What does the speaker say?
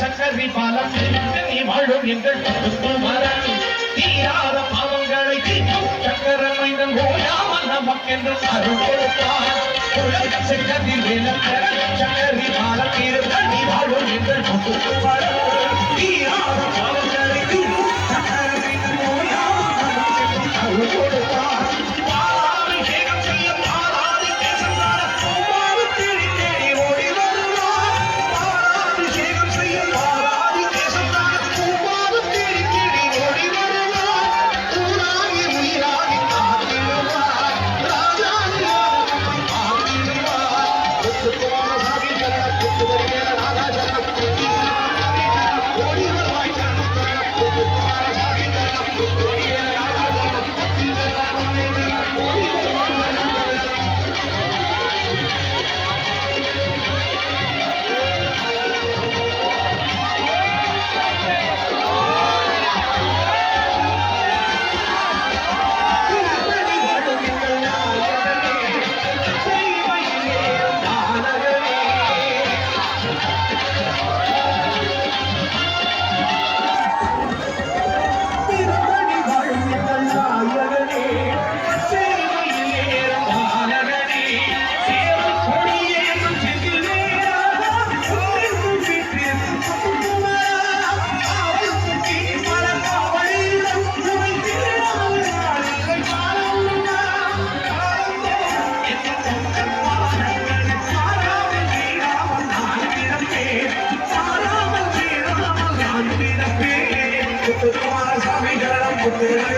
Zachary பாலம் நீ வாழும் எங்கள் மரம் தீராத பாவங்களை தீர்க்கும் சக்கர மைந்தன் ஓயாமல் நமக்கென்று அருள் கொடுப்பார் சக்கரி பாலம் நீ வாழும் எங்கள் மரம் தீராத பாவங்களை தீர்க்கும் சக்கர மைந்தன் ஓயாமல் நமக்கென்று அருள் கொடுப்பார் Kumaras kami dalam putih